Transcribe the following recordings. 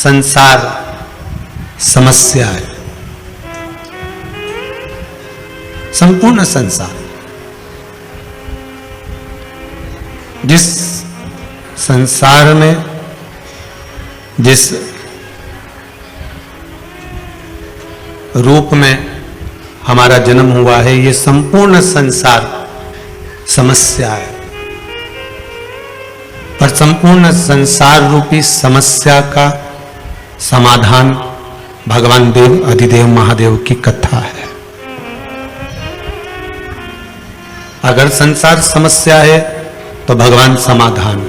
संसार समस्या है, संपूर्ण संसार। जिस संसार में जिस रूप में हमारा जन्म हुआ है, ये संपूर्ण संसार समस्या है। पर संपूर्ण संसार रूपी समस्या का समाधान भगवान देव अधिदेव महादेव की कथा है। अगर संसार समस्या है तो भगवान समाधान।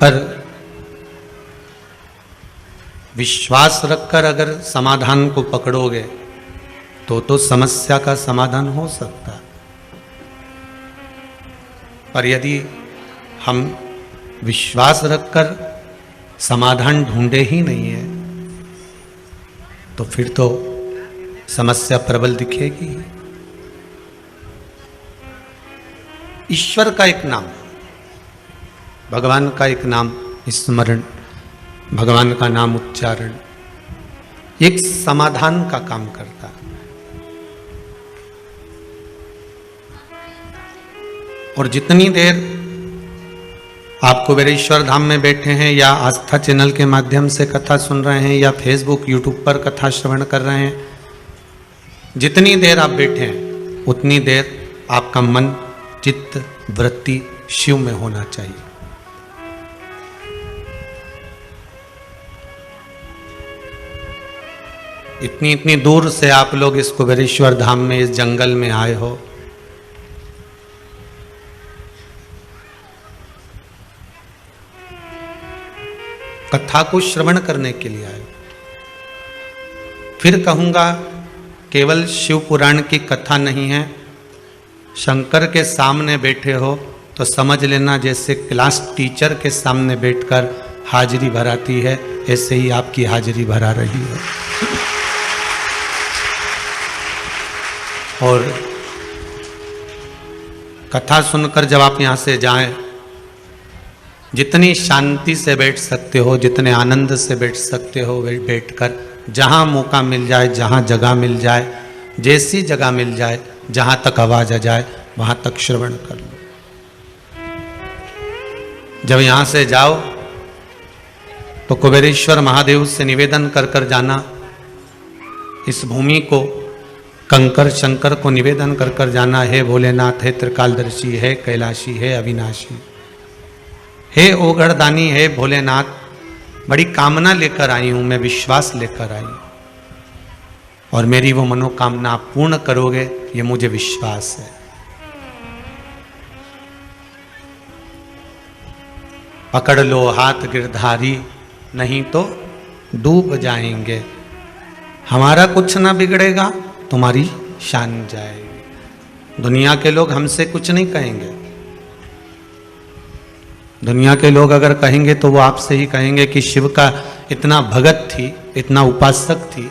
पर विश्वास रखकर अगर समाधान को पकड़ोगे तो समस्या का समाधान हो सकता है। पर यदि हम विश्वास रखकर समाधान ढूंढे ही नहीं है तो फिर तो समस्या प्रबल दिखेगी। ईश्वर का एक नाम, भगवान का एक नाम स्मरण, भगवान का नाम उच्चारण एक समाधान का काम करता है। और जितनी देर आप कुबेरेश्वर धाम में बैठे हैं या आस्था चैनल के माध्यम से कथा सुन रहे हैं या फेसबुक यूट्यूब पर कथा श्रवण कर रहे हैं, जितनी देर आप बैठे हैं उतनी देर आपका मन चित्त वृत्ति शिव में होना चाहिए। इतनी दूर से आप लोग इस कुबेरेश्वर धाम में इस जंगल में आए हो, कथा को श्रवण करने के लिए आए। फिर कहूंगा केवल शिव पुराण की कथा नहीं है, शंकर के सामने बैठे हो तो समझ लेना जैसे क्लास टीचर के सामने बैठकर हाजिरी भराती है, ऐसे ही आपकी हाजिरी भरा रही है। और कथा सुनकर जब आप यहां से जाएं, जितनी शांति से बैठ सकते हो, जितने आनंद से बैठ सकते हो, बैठकर जहां मौका मिल जाए, जहां जगह मिल जाए, जैसी जगह मिल जाए, जहां तक आवाज आ जाए वहां तक श्रवण कर लो। जब यहां से जाओ तो कुबेरेश्वर महादेव से निवेदन कर कर जाना, इस भूमि को कंकर शंकर को निवेदन कर कर जाना, हे भोलेनाथ, है त्रिकालदर्शी, है कैलाशी, है अविनाशी, हे ओगढ़दानी, है भोलेनाथ, बड़ी कामना लेकर आई हूं मैं, विश्वास लेकर आई हूं और मेरी वो मनोकामना आप पूर्ण करोगे, ये मुझे विश्वास है। पकड़ लो हाथ गिरधारी, नहीं तो डूब जाएंगे। हमारा कुछ ना बिगड़ेगा, तुम्हारी शान जाएगी। दुनिया के लोग हमसे कुछ नहीं कहेंगे। दुनिया के लोग अगर कहेंगे तो वो आपसे ही कहेंगे कि शिव का इतना भगत थी, इतना उपासक थी,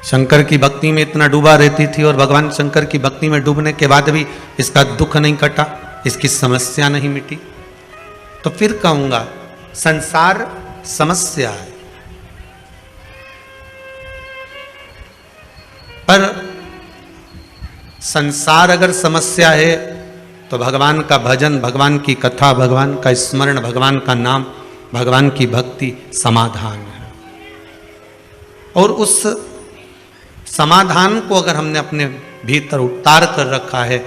शंकर की भक्ति में इतना डूबा रहती थी और भगवान शंकर की भक्ति में डूबने के बाद भी इसका दुख नहीं कटा, इसकी समस्या नहीं मिटी। तो फिर कहूंगा संसार समस्या है, पर संसार अगर समस्या है तो भगवान का भजन, भगवान की कथा, भगवान का स्मरण, भगवान का नाम, भगवान की भक्ति समाधान है। और उस समाधान को अगर हमने अपने भीतर उतार कर रखा है,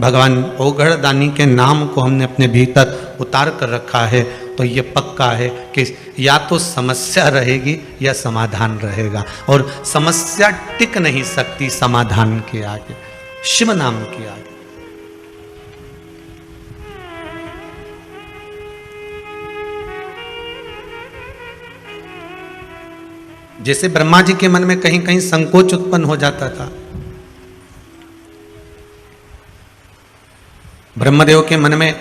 भगवान ओगढ़दानी के नाम को हमने अपने भीतर उतार कर रखा है, तो ये पक्का है कि या तो समस्या रहेगी या समाधान रहेगा। और समस्या टिक नहीं सकती समाधान के आगे, शिव नाम के आगे। जैसे ब्रह्मा जी के मन में कहीं कहीं संकोच उत्पन्न हो जाता था, ब्रह्मदेव के मन में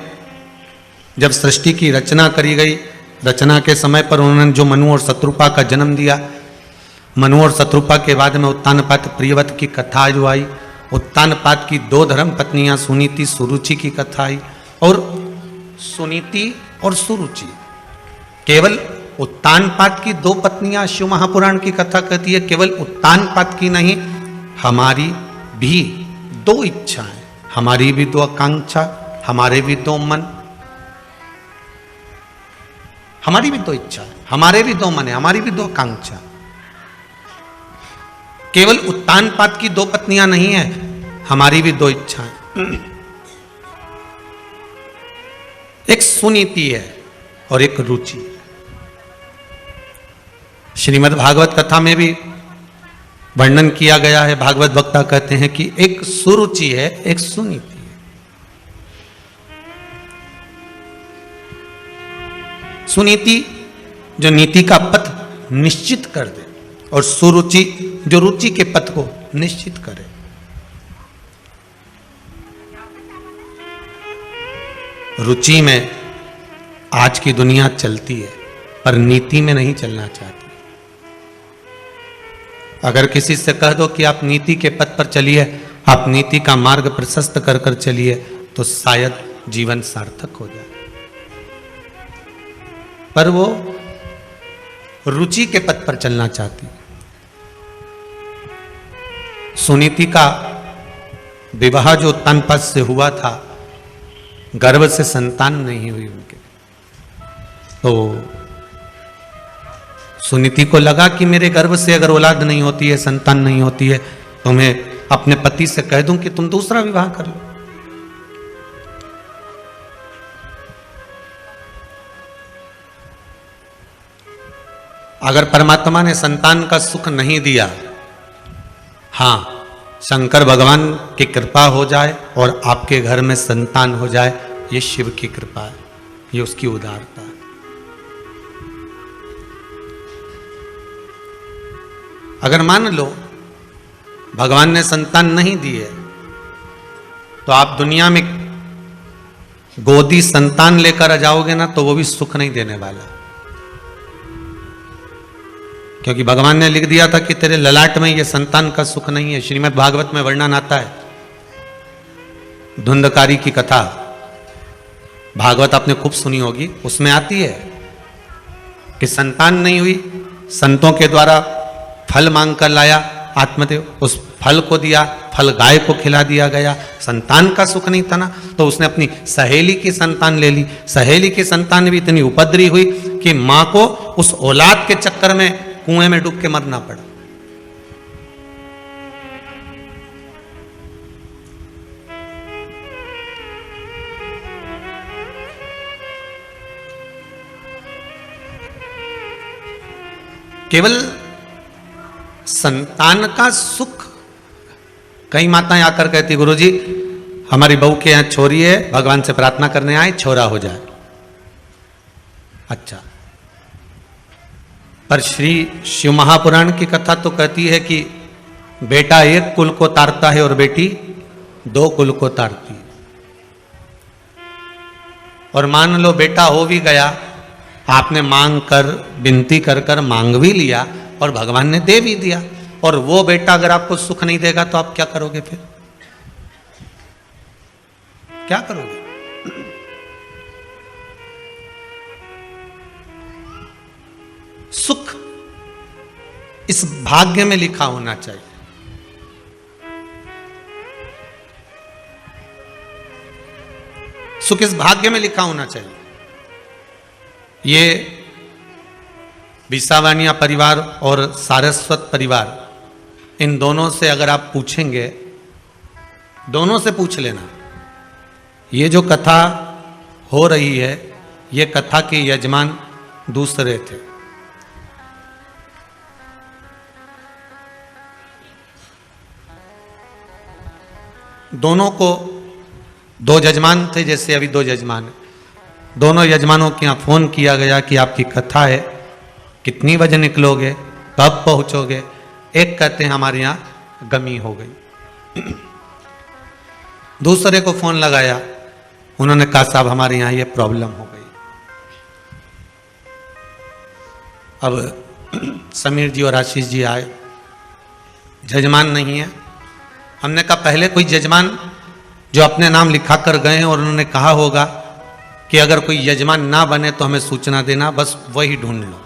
जब सृष्टि की रचना करी गई, रचना के समय पर उन्होंने जो मनु और शत्रुपा का जन्म दिया, मनु और शत्रुपा के बाद में उत्तानपाद प्रियव्रत की कथा जो आई, उत्तानपाद की 2 धर्म पत्नियां सुनीति सुरुचि की कथा आई। और सुनीति और सुरुचि केवल उत्तानपाद की 2 पत्नियां शिव महापुराण की कथा कहती है। केवल उत्तानपाद की नहीं, हमारी भी 2 इच्छाएं, हमारी भी 2 आकांक्षा, हमारे भी 2 मन, हमारी भी 2 इच्छा, हमारे भी 2 मन है, हमारी भी 2 आकांक्षा। केवल उत्तानपाद की 2 पत्नियां नहीं है, हमारी भी 2 इच्छाएं। एक सुनीति है और एक रुचि। श्रीमद् भागवत कथा में भी वर्णन किया गया है। भागवत वक्ता कहते हैं कि एक सुरुचि है, एक सुनीति है। सुनीति जो नीति का पथ निश्चित कर दे, और सुरुचि जो रुचि के पथ को निश्चित करे। रुचि में आज की दुनिया चलती है, पर नीति में नहीं चलना चाहती। अगर किसी से कह दो कि आप नीति के पथ पर चलिए, आप नीति का मार्ग प्रशस्त कर कर चलिए, तो शायद जीवन सार्थक हो जाए। पर वो रुचि के पथ पर चलना चाहती। सुनीति का विवाह जो उत्तानपाद से हुआ था, गर्भ से संतान नहीं हुई उनके, तो सुनीति को लगा कि मेरे गर्भ से अगर औलाद नहीं होती है, संतान नहीं होती है, तो मैं अपने पति से कह दूं कि तुम दूसरा विवाह कर लो। अगर परमात्मा ने संतान का सुख नहीं दिया, हां, शंकर भगवान की कृपा हो जाए और आपके घर में संतान हो जाए, ये शिव की कृपा है, ये उसकी उदारता है। अगर मान लो भगवान ने संतान नहीं दी है, तो आप दुनिया में गोदी संतान लेकर आ जाओगे ना, तो वो भी सुख नहीं देने वाला। क्योंकि भगवान ने लिख दिया था कि तेरे ललाट में ये संतान का सुख नहीं है। श्रीमद् भागवत में वर्णन आता है, धुंधकारी की कथा, भागवत आपने खूब सुनी होगी, उसमें आती है कि संतान नहीं हुई, संतों के द्वारा फल मांग कर लाया आत्मदेव, उस फल को दिया, फल गाय को खिला दिया गया, संतान का सुख नहीं था ना, तो उसने अपनी सहेली की संतान ले ली। सहेली की संतान भी इतनी उपद्रवी हुई कि मां को उस औलाद के चक्कर में कुएं में डूब के मरना पड़ा। केवल संतान का सुख, कई माताएं आकर कहती, गुरुजी हमारी बहू के यहां छोरी है, भगवान से प्रार्थना करने आए, छोरा हो जाए। अच्छा, पर श्री शिव महापुराण की कथा तो कहती है कि बेटा 1 कुल को तारता है और बेटी 2 कुल को तारती है। और मान लो बेटा हो भी गया, आपने मांग कर, विनती कर कर मांग भी लिया और भगवान ने दे भी दिया, और वो बेटा अगर आपको सुख नहीं देगा तो आप क्या करोगे? फिर क्या करोगे? सुख इस भाग्य में लिखा होना चाहिए। सुख इस भाग्य में लिखा होना चाहिए। ये विसावानिया परिवार और सारस्वत परिवार, इन दोनों से अगर आप पूछेंगे, दोनों से पूछ लेना, ये जो कथा हो रही है, ये कथा के यजमान दूसरे थे। दोनों को 2 यजमान थे, जैसे अभी 2 यजमान हैं। दोनों यजमानों के यहाँ फोन किया गया कि आपकी कथा है, कितनी बजे निकलोगे, कब पहुंचोगे? एक कहते हैं हमारे यहाँ गमी हो गई। दूसरे को फोन लगाया, उन्होंने कहा साहब हमारे यहाँ ये प्रॉब्लम हो गई। अब समीर जी और आशीष जी आए, यजमान नहीं है, हमने कहा पहले कोई यजमान जो अपने नाम लिखा कर गए और उन्होंने कहा होगा कि अगर कोई यजमान ना बने तो हमें सूचना देना, बस वही ढूंढ लो।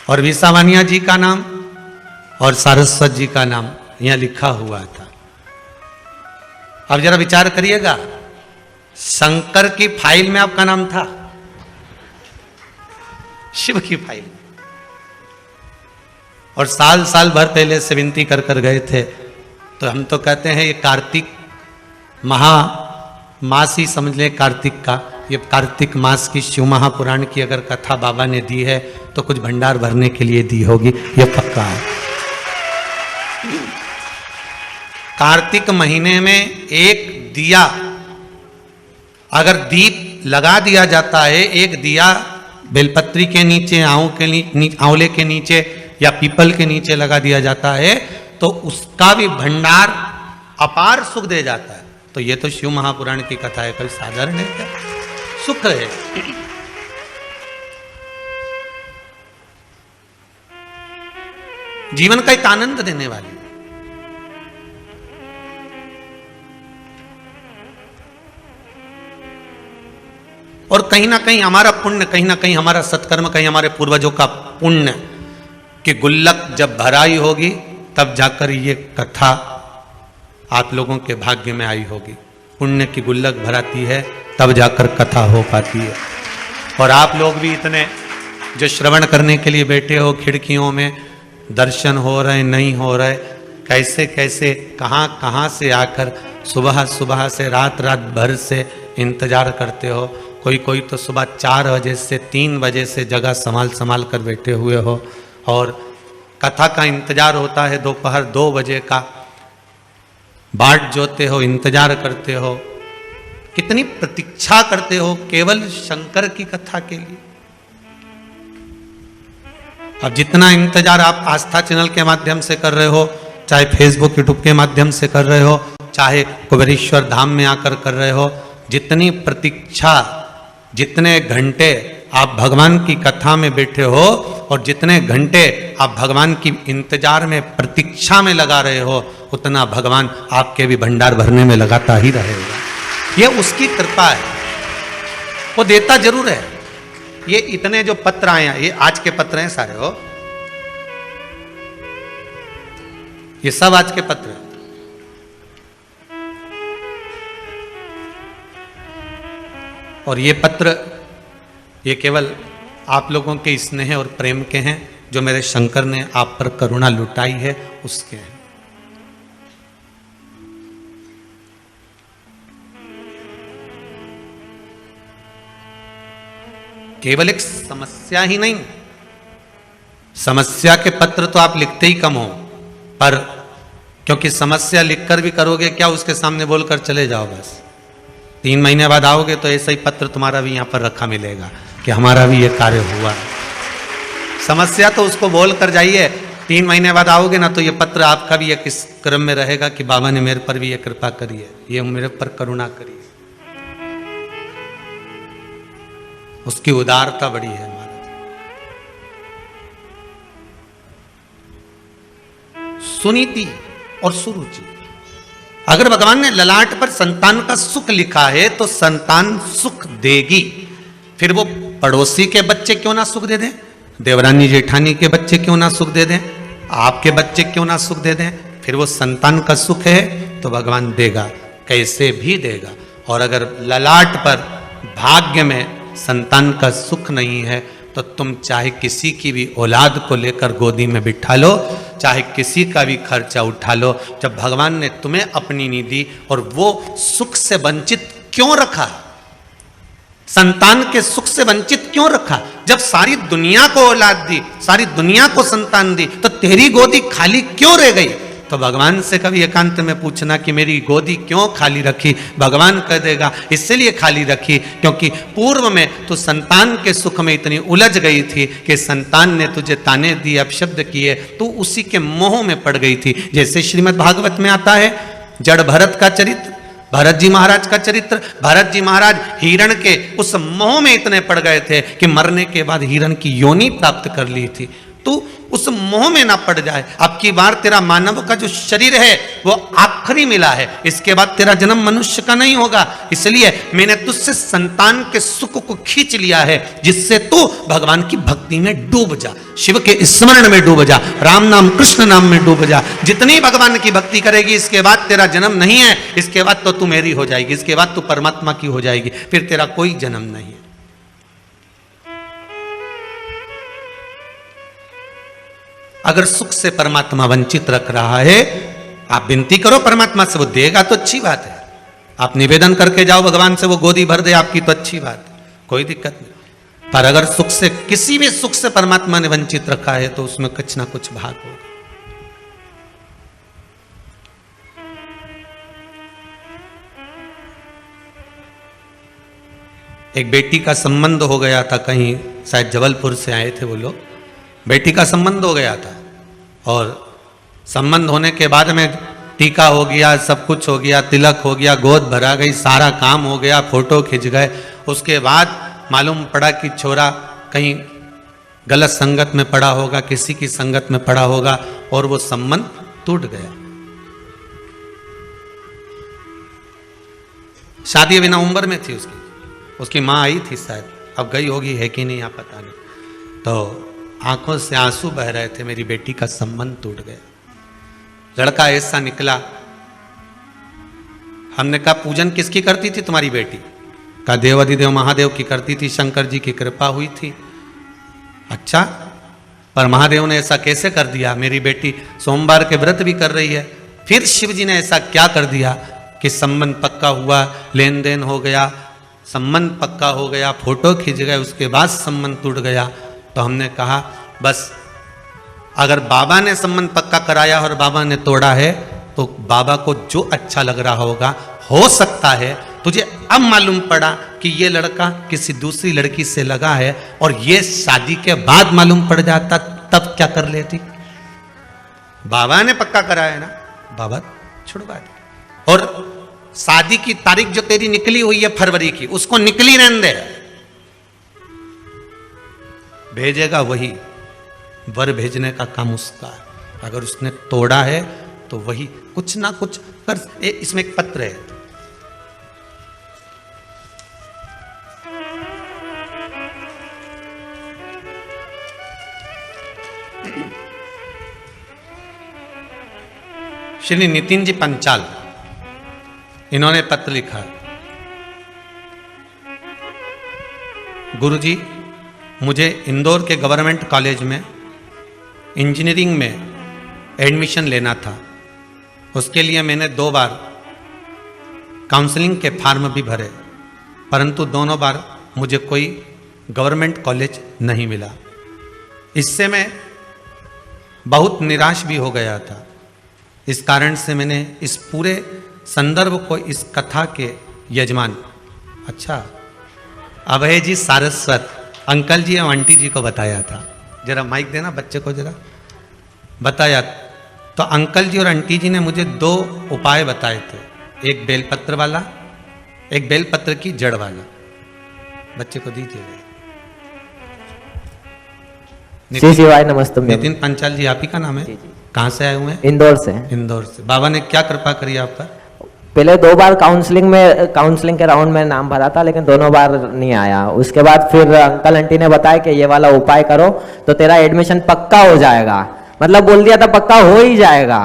और विसावानिया जी का नाम और सारस्वत जी का नाम यहां लिखा हुआ था। अब जरा विचार करिएगा, शंकर की फाइल में आपका नाम था, शिव की फाइल, और साल साल भर पहले से विनती कर कर गए थे। तो हम तो कहते हैं ये कार्तिक मास ही समझ ले, कार्तिक का ये कार्तिक मास की शिव महापुराण की अगर कथा बाबा ने दी है तो कुछ भंडार भरने के लिए दी होगी, ये पक्का है। कार्तिक महीने में एक दिया अगर दीप लगा दिया जाता है, एक दिया बेलपत्री के नीचे, आंवले के नीचे या पीपल के नीचे लगा दिया जाता है, तो उसका भी भंडार अपार सुख दे जाता है। तो ये तो शिव महापुराण की कथा है, कोई साधारण है क्या? सुख है। जीवन का एक आनंद देने वाली। और कहीं ना कहीं हमारा पुण्य, कहीं ना कहीं हमारा सत्कर्म, कहीं हमारे पूर्वजों का पुण्य की गुल्लक जब भराई होगी तब जाकर ये कथा आप लोगों के भाग्य में आई होगी। पुण्य की गुल्लक भराती है तब जाकर कथा हो पाती है। और आप लोग भी इतने जो श्रवण करने के लिए बैठे हो, खिड़कियों में दर्शन हो रहे नहीं हो रहे, कैसे कैसे कहाँ कहाँ से आकर सुबह सुबह से रात भर से इंतजार करते हो। कोई तो सुबह 4 बजे से 3 बजे से जगह संभाल कर बैठे हुए हो, और कथा का इंतजार होता है दोपहर 2 बजे का, बाट जोते हो, इंतजार करते हो, कितनी प्रतीक्षा करते हो केवल शंकर की कथा के लिए। अब जितना इंतजार आप आस्था चैनल के माध्यम से कर रहे हो, चाहे फेसबुक यूट्यूब के माध्यम से कर रहे हो, चाहे कुबेरेश्वर धाम में आकर कर रहे हो, जितनी प्रतीक्षा, जितने घंटे आप भगवान की कथा में बैठे हो और जितने घंटे आप भगवान की इंतजार में प्रतीक्षा में लगा रहे हो, उतना भगवान आपके भी भंडार भरने में लगाता ही रहेगा। ये उसकी कृपा है, वो देता जरूर है। ये इतने जो पत्र आए हैं, ये आज के पत्र हैं सारे, हो ये सब आज के पत्र हैं। और ये पत्र ये केवल आप लोगों के स्नेह और प्रेम के हैं, जो मेरे शंकर ने आप पर करुणा लुटाई है उसके हैं। केवल एक समस्या ही नहीं, समस्या के पत्र तो आप लिखते ही कम हो, पर क्योंकि समस्या लिखकर भी करोगे क्या, उसके सामने बोलकर चले जाओ बस। 3 महीने बाद आओगे तो ऐसा ही पत्र तुम्हारा भी यहां पर रखा मिलेगा कि हमारा भी ये कार्य हुआ। समस्या तो उसको बोल कर जाइए, 3 महीने बाद आओगे ना तो ये पत्र आपका भी एक इस क्रम में रहेगा कि बाबा ने मेरे पर भी ये कृपा करी है, ये मेरे पर करुणा करी है। उसकी उदारता बड़ी है महाराज। सुनीति और सुरुचि, अगर भगवान ने ललाट पर संतान का सुख लिखा है तो संतान सुख देगी, फिर वो पड़ोसी के बच्चे क्यों ना सुख दे दें, देवरानी जेठानी के बच्चे क्यों ना सुख दे दें, आपके बच्चे क्यों ना सुख दे दें, फिर वो संतान का सुख है तो भगवान देगा, कैसे भी देगा। और अगर ललाट पर भाग्य में संतान का सुख नहीं है तो तुम चाहे किसी की भी औलाद को लेकर गोदी में बिठा लो, चाहे किसी का भी खर्चा उठा लो, जब भगवान ने तुम्हें अपनी निधि और वो सुख से वंचित क्यों रखा, संतान के सुख से वंचित क्यों रखा, जब सारी दुनिया को औलाद दी, सारी दुनिया को संतान दी, तो तेरी गोदी खाली क्यों रह गई। तो भगवान से कभी एकांत में पूछना कि मेरी गोदी क्यों खाली रखी, भगवान कह देगा इसलिए खाली रखी क्योंकि पूर्व में तो संतान के सुख में इतनी उलझ गई थी कि संतान ने तुझे ताने दिए, अपशब्द किए, तू उसी के मोह में पड़ गई थी। जैसे श्रीमद् भागवत में आता है जड़ भरत का चरित्र, भरत जी महाराज का चरित्र, भरत जी महाराज हिरण के उस मोह में इतने पड़ गए थे कि मरने के बाद हिरण की योनि प्राप्त कर ली थी। तू उस मोह में ना पड़ जाए। अब की बार तेरा मानव का जो शरीर है वो आखिरी मिला है, इसके बाद तेरा जन्म मनुष्य का नहीं होगा, इसलिए मैंने तुझसे संतान के सुख को खींच लिया है, जिससे तू भगवान की भक्ति में डूब जा, शिव के स्मरण में डूब जा, राम नाम कृष्ण नाम में डूब जा। जितनी भगवान की भक्ति करेगी इसके बाद तेरा जन्म नहीं है, इसके बाद तो तू मेरी हो जाएगी, इसके बाद तू परमात्मा की हो जाएगी, फिर तेरा कोई जन्म नहीं है। अगर सुख से परमात्मा वंचित रख रहा है, आप विनती करो परमात्मा से, वो देगा तो अच्छी बात है। आप निवेदन करके जाओ भगवान से, वो गोदी भर दे आपकी तो अच्छी बात है, कोई दिक्कत नहीं। पर अगर सुख से, किसी भी सुख से परमात्मा ने वंचित रखा है तो उसमें कुछ ना कुछ भाग होगा। एक बेटी का संबंध हो गया था, कहीं शायद जबलपुर से आए थे वो लोग, बेटी का संबंध हो गया था और संबंध होने के बाद में टीका हो गया, सब कुछ हो गया, तिलक हो गया, गोद भरा गई, सारा काम हो गया, फोटो खिंच गए। उसके बाद मालूम पड़ा कि छोरा कहीं गलत संगत में पड़ा होगा, किसी की संगत में पड़ा होगा और वो संबंध टूट गया। शादी बिना उम्र में थी उसकी माँ आई थी शायद, अब गई होगी है कि नहीं यहाँ पता नहीं, तो आंखों से आंसू बह रहे थे, मेरी बेटी का संबंध टूट गया। लड़का ऐसा निकला, हमने कहा पूजन किसकी करती थी तुम्हारी बेटी? कहा देव अधिदेव महादेव की करती थी, शंकर जी की कृपा हुई थी। अच्छा, पर महादेव ने ऐसा कैसे कर दिया? मेरी बेटी सोमवार के व्रत भी कर रही है, फिर शिव जी ने ऐसा क्या कर दिया कि संबंध पक्का हुआ, लेन देन हो गया, संबंध पक्का हो गया, फोटो खींच गए, उसके बाद संबंध टूट गया। तो हमने कहा बस, अगर बाबा ने संबंध पक्का कराया और बाबा ने तोड़ा है तो बाबा को जो अच्छा लग रहा होगा, हो सकता है तुझे अब मालूम पड़ा कि ये लड़का किसी दूसरी लड़की से लगा है और ये शादी के बाद मालूम पड़ जाता, तब क्या कर लेती? बाबा ने पक्का कराया ना, बाबा छुड़वा दे। और शादी की तारीख जो तेरी निकली हुई है फरवरी की, उसको निकली रहने दे, भेजेगा वही, वर भेजने का काम उसका है। अगर उसने तोड़ा है तो वही कुछ ना कुछ कर। इसमें एक पत्र है, श्री नितिन जी पंचाल, इन्होंने पत्र लिखा, गुरुजी मुझे इंदौर के गवर्नमेंट कॉलेज में इंजीनियरिंग में एडमिशन लेना था, उसके लिए मैंने 2 बार काउंसलिंग के फॉर्म भी भरे, परंतु दोनों बार मुझे कोई गवर्नमेंट कॉलेज नहीं मिला। इससे मैं बहुत निराश भी हो गया था। इस कारण से मैंने इस पूरे संदर्भ को इस कथा के यजमान, अच्छा अभय जी सारस्वत अंकल जी और आंटी जी को बताया था। जरा माइक देना बच्चे को, जरा बताया। तो अंकल जी और आंटी जी ने मुझे 2 उपाय बताए थे, एक बेलपत्र वाला, एक बेलपत्र की जड़ वाला। बच्चे को दीजिए। नमस्ते। नितिन पंचाल जी आप ही का नाम है? कहाँ से आए हुए हैं? इंदौर से। इंदौर से। बाबा ने क्या कृपा करी आप पर? पहले 2 बार काउंसलिंग के राउंड में नाम भरा था, लेकिन दोनों बार नहीं आया। उसके बाद फिर अंकल आंटी ने बताया कि ये वाला उपाय करो तो तेरा एडमिशन पक्का हो जाएगा, मतलब बोल दिया था पक्का हो ही जाएगा।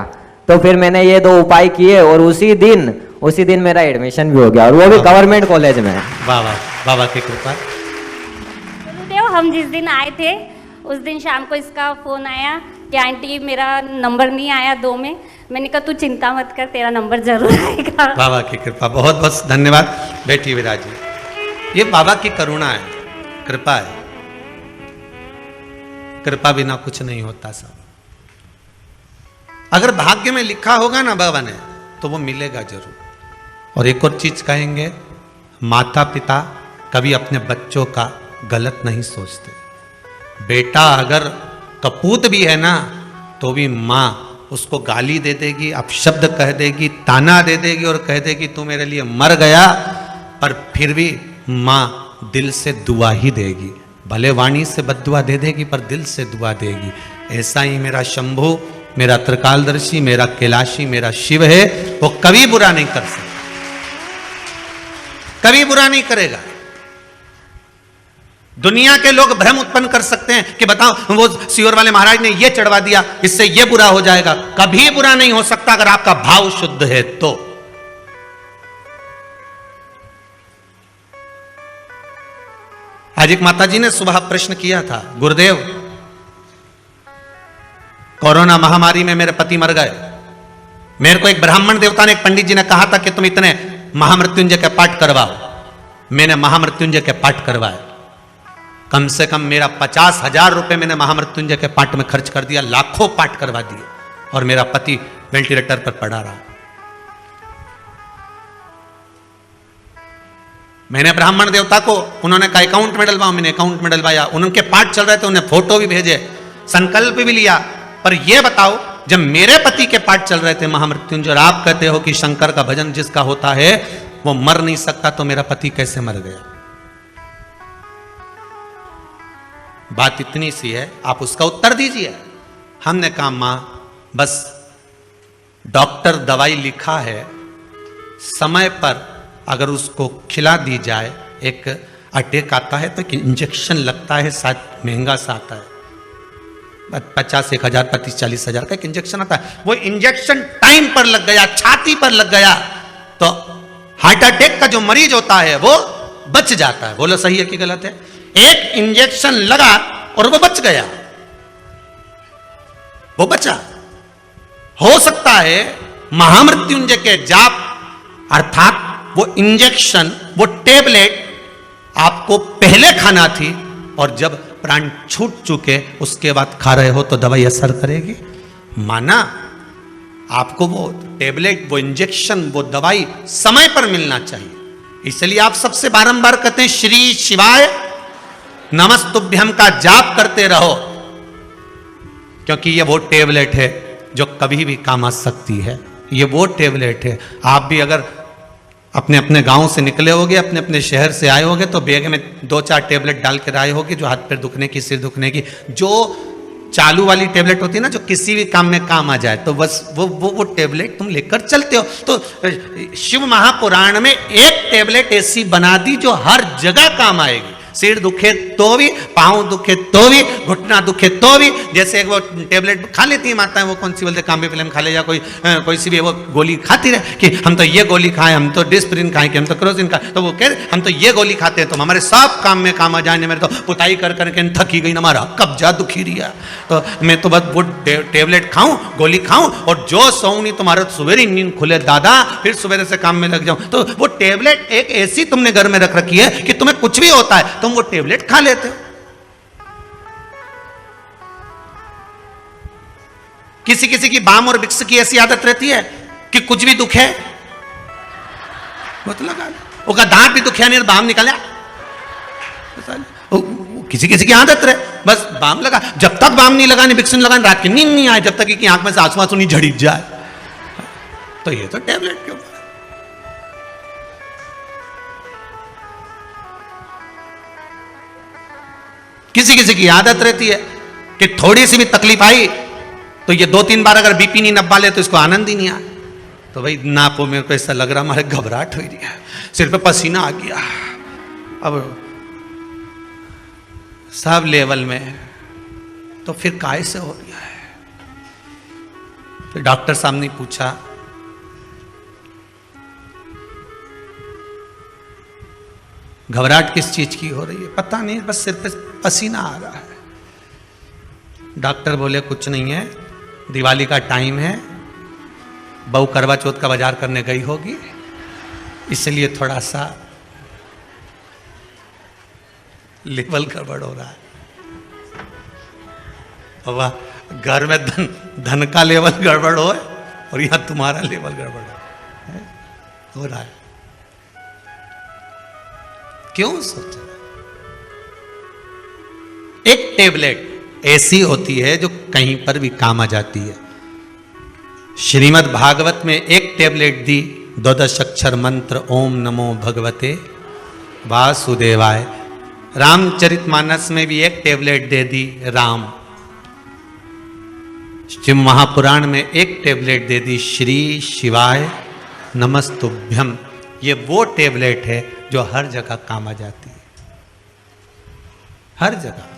तो फिर मैंने ये 2 उपाय किए और उसी दिन मेरा एडमिशन भी हो गया, और वो भी गवर्नमेंट कॉलेज में। बाबा की कृपा। गुरुदेव, हम जिस दिन आए थे उस दिन शाम को इसका फोन आया कि आंटी मेरा नंबर नहीं आया 2 में। मैंने कहा तू चिंता मत कर, तेरा नंबर जरूर आएगा। बाबा की कृपा, बहुत बहुत धन्यवाद। बेटी विराजी, ये बाबा की करुणा है, कृपा है। कृपा बिना कुछ नहीं होता सब। अगर भाग्य में लिखा होगा ना बाबा ने, तो वो मिलेगा जरूर। और एक और चीज कहेंगे, माता पिता कभी अपने बच्चों का गलत नहीं सोचते। बेटा अगर कपूत भी है ना, तो भी माँ उसको गाली दे देगी, अपशब्द कह देगी, ताना दे देगी और कह देगी तू मेरे लिए मर गया, पर फिर भी माँ दिल से दुआ ही देगी। भले वाणी से बद्दुआ दे देगी पर दिल से दुआ देगी। ऐसा ही मेरा शंभु, मेरा त्रिकालदर्शी, मेरा कैलाशी, मेरा शिव है, वो कभी बुरा नहीं कर सकता, कभी बुरा नहीं करेगा। दुनिया के लोग भ्रम उत्पन्न कर सकते हैं कि बताओ वो सियोर वाले महाराज ने ये चढ़वा दिया, इससे ये बुरा हो जाएगा। कभी बुरा नहीं हो सकता अगर आपका भाव शुद्ध है तो। आज एक माताजी ने सुबह प्रश्न किया था, गुरुदेव कोरोना महामारी में मेरे पति मर गए, मेरे को एक ब्राह्मण देवता ने, एक पंडित जी ने कहा था कि तुम इतने महामृत्युंजय के पाठ करवाओ। मैंने महामृत्युंजय के पाठ करवाए, कम से कम मेरा 50,000 रुपए मैंने महामृत्युंजय के पाठ में खर्च कर दिया, लाखों पाठ करवा दिए, और मेरा पति वेंटिलेटर पर पड़ा रहा। मैंने ब्राह्मण देवता को, उन्होंने कहा अकाउंट में डलवाओ, मैंने अकाउंट में डलवाया, उनके पाठ चल रहे थे, उन्हें फोटो भी भेजे, संकल्प भी लिया। पर यह बताओ, जब मेरे पति के पाठ चल रहे थे महामृत्युंजय, और आप कहते हो कि शंकर का भजन जिसका होता है वो मर नहीं सकता, तो मेरा पति कैसे मर गया? बात इतनी सी है, आप उसका उत्तर दीजिए। हमने कहा मां, बस डॉक्टर दवाई लिखा है, समय पर अगर उसको खिला दी जाए, एक अटैक आता है तो एक इंजेक्शन लगता है, शायद महंगा सा आता है, 50, 1,000, 35, 40,000 का एक इंजेक्शन आता है। वो इंजेक्शन टाइम पर लग गया, छाती पर लग गया, तो हार्ट अटैक का जो मरीज होता है वो बच जाता है। बोलो सही है कि गलत है? एक इंजेक्शन लगा और वो बच गया, वो बचा। हो सकता है महामृत्युंजय के जाप अर्थात वो इंजेक्शन, वो टेबलेट आपको पहले खाना थी, और जब प्राण छूट चुके उसके बाद खा रहे हो तो दवाई असर करेगी? माना आपको वो टेबलेट, वो इंजेक्शन, वो दवाई समय पर मिलना चाहिए। इसलिए आप सबसे बारंबार कहते हैं श्री शिवाय नमस्तुभ्यम का जाप करते रहो, क्योंकि ये वो टेबलेट है जो कभी भी काम आ सकती है। ये वो टेबलेट है। आप भी अगर अपने अपने गांव से निकले होगे, अपने अपने शहर से आए होगे, तो बैग में 2-4 टेबलेट डाल कर आए होगे, जो हाथ पैर दुखने की, सिर दुखने की, जो चालू वाली टेबलेट होती है ना, जो किसी भी काम में काम आ जाए, तो बस वो टेबलेट तुम लेकर चलते हो। तो शिव महापुराण में एक टेबलेट ऐसी बना दी जो हर जगह काम आएगी। सिर दुखे तो भी, पांव दुखे तो भी, घुटना दुखे तो भी। जैसे वो टेबलेट खा लेती है माताएं, वो कौन सी बोलते, काम्बी फिल्म खा ले, या कोई सी भी वो गोली खाती रहे कि हम तो ये गोली खाएं, हम तो डिस्प्रिन खाएं, कि हम तो क्रोसिन खाएं, तो वो कह रहे हम तो ये गोली खाते हैं तो हमारे सब काम में काम आ जाए। मेरे तो पुताई कर करके थकी गई, हमारा कब्जा दुखी रिया, तो मैं तो बस वो टेबलेट खाऊं, गोली खाऊं, और जो सोऊं नहीं तुम्हारा सवेरे नींद खुले दादा, फिर सवेरे से काम में लग जाऊं। तो वो टेबलेट एक ऐसी तुमने घर में रख रखी है कि तुम्हें कुछ भी होता है तुम वो टेबलेट खा लेते हो। किसी किसी की बाम और विक्स की ऐसी आदत रहती है कि कुछ भी दुख है वो तो लगा, उसका दांत भी दुखिया नहीं, बाम निकाला। किसी किसी की आदत रहे, बस बाम लगा, जब तक बाम नहीं लगाने, विक्स नहीं लगाने, रात की नींद नहीं आए, जब तक कि आंख में से आंसू आंसू नहीं झड़ी जाए। तो ये तो टेबलेट के ऊपर। किसी किसी की आदत रहती है कि थोड़ी सी भी तकलीफ आई तो ये 2-3 बार अगर बीपी नहीं नब्बा ले तो इसको आनंद ही नहीं आया। तो भाई नापो, मेरे को ऐसा लग रहा हमारे घबराहट हो रही है, सिर पे पसीना आ गया, अब सब लेवल में, तो फिर काय से हो गया है? फिर डॉक्टर साहब ने पूछा, घबराहट किस चीज की हो रही है? पता नहीं, बस सिर पे पसीना आ रहा है। डॉक्टर बोले कुछ नहीं है, दिवाली का टाइम है, बहू करवा चौथ का बाजार करने गई होगी, इसलिए थोड़ा सा लेवल गड़बड़ हो रहा है। वाह, घर में धन का लेवल गड़बड़ हो और यहां तुम्हारा लेवल गड़बड़ हो रहा है। क्यों सोचा? एक टेबलेट ऐसी होती है जो कहीं पर भी काम आ जाती है। श्रीमद् भागवत में एक टेबलेट दी, 12 अक्षर मंत्र ओम नमो भगवते वासुदेवाय। रामचरितमानस में भी एक टेबलेट दे दी राम, शिव महापुराण में एक टेबलेट दे दी श्री शिवाय नमस्तुभ्यम। ये वो टेबलेट है जो हर जगह काम आ जाती है, हर जगह।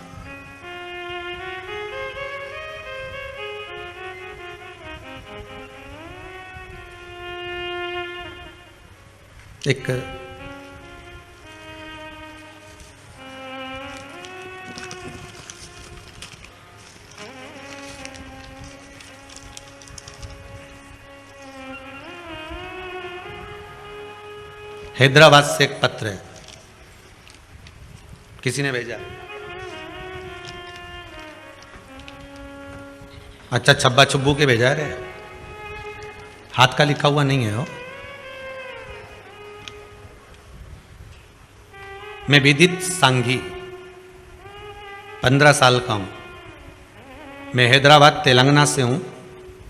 एक हैदराबाद से एक पत्र है, किसी ने भेजा। अच्छा, छब्बा छुब्बू के भेजा रे, हाथ का लिखा हुआ नहीं है वो। मैं विदित सांघी, 15 साल का हूं। मैं हैदराबाद तेलंगाना से हूं।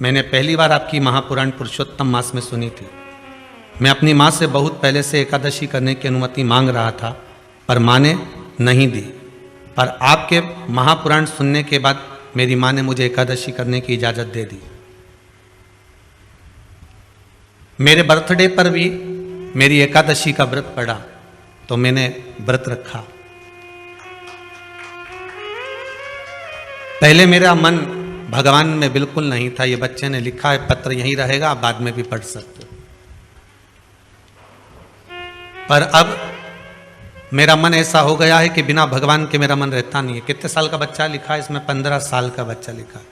मैंने पहली बार आपकी महापुराण पुरुषोत्तम मास में सुनी थी। मैं अपनी माँ से बहुत पहले से एकादशी करने की अनुमति मांग रहा था, पर माँ ने नहीं दी। पर आपके महापुराण सुनने के बाद मेरी माँ ने मुझे एकादशी करने की इजाज़त दे दी। मेरे बर्थडे पर भी मेरी एकादशी का व्रत पड़ा, तो मैंने व्रत रखा। पहले मेरा मन भगवान में बिल्कुल नहीं था। ये बच्चे ने लिखा है, पत्र यहीं रहेगा, आप बाद में भी पढ़ सकते हो। पर अब मेरा मन ऐसा हो गया है कि बिना भगवान के मेरा मन रहता नहीं है। कितने साल का बच्चा लिखा है इसमें? 15 साल का बच्चा लिखा है,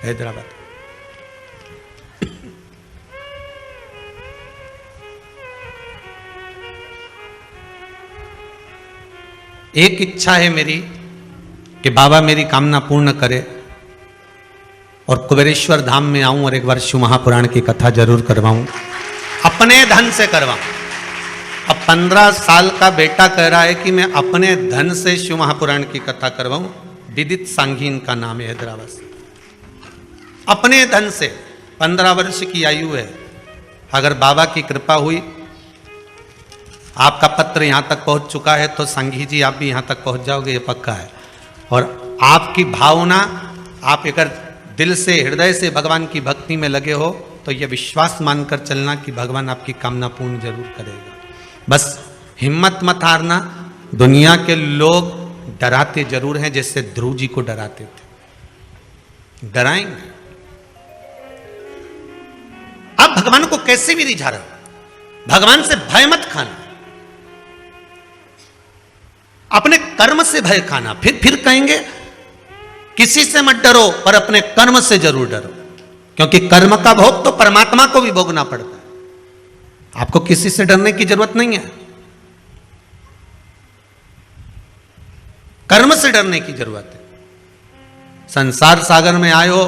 हैदराबाद। एक इच्छा है मेरी कि बाबा मेरी कामना पूर्ण करे और कुबेरेश्वर धाम में आऊं और एक बार शिव महापुराण की कथा जरूर करवाऊं, अपने धन से करवाऊं। अब 15 साल का बेटा कह रहा है कि मैं अपने धन से शिव महापुराण की कथा करवाऊं। विदित सांघी इनका नाम है, हैदराबाद से। अपने धन से, 15 वर्ष की आयु है। अगर बाबा की कृपा हुई, आपका पत्र यहां तक पहुंच चुका है, तो सांघी जी आप भी यहां तक पहुंच जाओगे, ये पक्का है। और आपकी भावना, आप अगर दिल से, हृदय से भगवान की भक्ति में लगे हो, तो यह विश्वास मानकर चलना कि भगवान आपकी कामना पूर्ण जरूर करेगा। बस हिम्मत मत हारना। दुनिया के लोग डराते जरूर हैं, जैसे ध्रुव जी को डराते थे, डराएंगे। आप भगवान को कैसे भी रिझा रहे, भगवान से भय मत खाना, अपने कर्म से भय खाना। फिर कहेंगे किसी से मत डरो, पर अपने कर्म से जरूर डरो, क्योंकि कर्म का भोग तो परमात्मा को भी भोगना पड़ता है। आपको किसी से डरने की जरूरत नहीं है, कर्म से डरने की जरूरत है। संसार सागर में आए हो,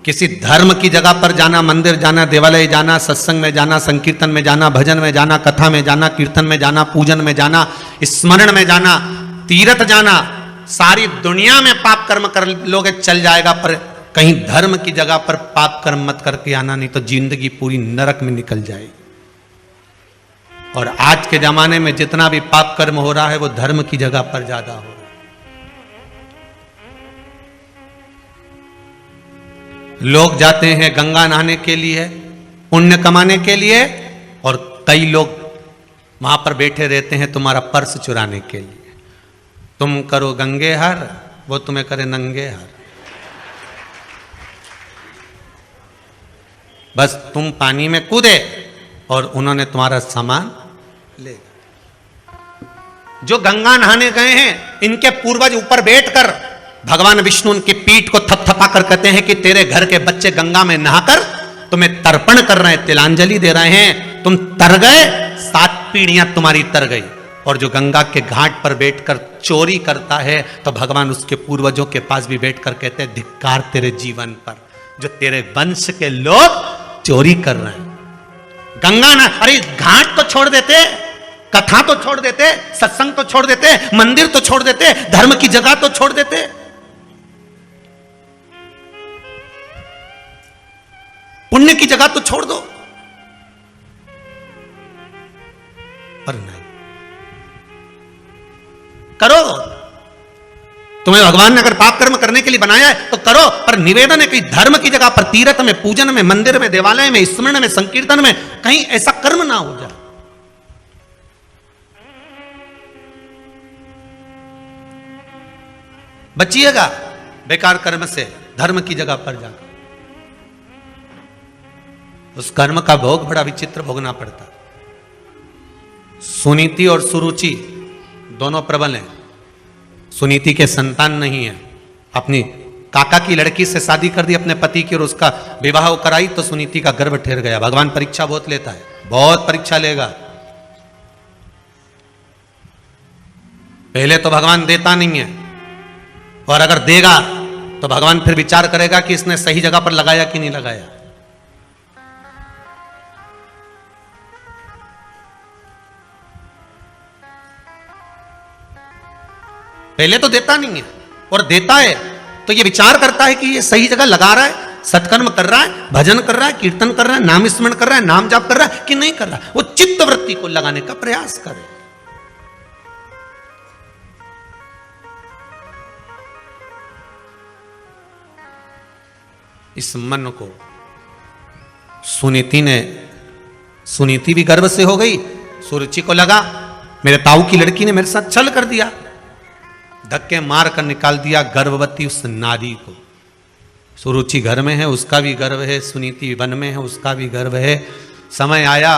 किसी धर्म की जगह पर जाना, मंदिर जाना, देवालय जाना, सत्संग में जाना, संकीर्तन में जाना, भजन में जाना, कथा में जाना, कीर्तन में जाना, पूजन में जाना, स्मरण में जाना, तीर्थ जाना, सारी दुनिया में पाप कर्म कर लोगे चल जाएगा, पर कहीं धर्म की जगह पर पाप कर्म मत करके आना, नहीं तो जिंदगी पूरी नरक में निकल जाएगी। और आज के जमाने में जितना भी पाप कर्म हो रहा है, वो धर्म की जगह पर ज्यादा हो रहा है। लोग जाते हैं गंगा नहाने के लिए, पुण्य कमाने के लिए, और कई लोग वहां पर बैठे रहते हैं तुम्हारा पर्स चुराने के लिए। तुम करो गंगे हर, वो तुम्हें करे नंगे हर। बस तुम पानी में कूदे और उन्होंने तुम्हारा सामान ले। जो गंगा नहाने गए हैं, इनके पूर्वज ऊपर बैठकर भगवान विष्णु उनकी पीठ को थपथपा कर कहते हैं कि तेरे घर के बच्चे गंगा में नहाकर तुम्हें तर्पण कर रहे हैं, तिलांजलि दे रहे हैं। तुम तर गए, 7 पीढ़ियां तुम्हारी तर गई। और जो गंगा के घाट पर बैठकर चोरी करता है, तो भगवान उसके पूर्वजों के पास भी बैठकर कहते हैं धिक्कार तेरे जीवन पर, जो तेरे वंश के लोग चोरी कर रहे हैं। गंगा ना, अरे घाट तो छोड़ देते, कथा तो छोड़ देते, सत्संग तो छोड़ देते, मंदिर तो छोड़ देते, धर्म की जगह तो छोड़ देते। पुण्य की जगह तो छोड़ दो, पर नहीं। करो। तुम्हें भगवान ने अगर पाप कर्म करने के लिए बनाया है तो करो, पर निवेदन है कि धर्म की जगह पर तीर्थ में, पूजन में, मंदिर में, देवालय में, स्मरण में, संकीर्तन में कहीं ऐसा कर्म ना हो जाए। बचिएगा बेकार कर्म से, धर्म की जगह पर जाकर। उस कर्म का भोग बड़ा विचित्र भोगना पड़ता। सुनीति और सुरुचि दोनों प्रबल हैं। सुनीति के संतान नहीं है, अपनी काका की लड़की से शादी कर दी अपने पति की और उसका विवाह कराई तो सुनीति का गर्भ ठहर गया। भगवान परीक्षा बहुत लेता है, बहुत परीक्षा लेगा। पहले तो भगवान देता नहीं है, और अगर देगा तो भगवान फिर विचार करेगा कि इसने सही जगह पर लगाया कि नहीं लगाया। पहले तो देता नहीं है, और देता है तो ये विचार करता है कि ये सही जगह लगा रहा है, सत्कर्म कर रहा है, भजन कर रहा है, कीर्तन कर रहा है, नाम स्मरण कर रहा है, नाम जाप कर रहा है कि नहीं कर रहा है। वो चित्त वृत्ति को लगाने का प्रयास करे। इस मन को सुनीति भी गर्व से हो गई, सुरुचि को लगा मेरे ताऊ की लड़की ने मेरे साथ छल कर दिया, धक्के मार कर निकाल दिया गर्भवती उस नारी को। सुरुचि घर में है, उसका भी गर्व है, सुनीति वन में है, उसका भी गर्व है। समय आया,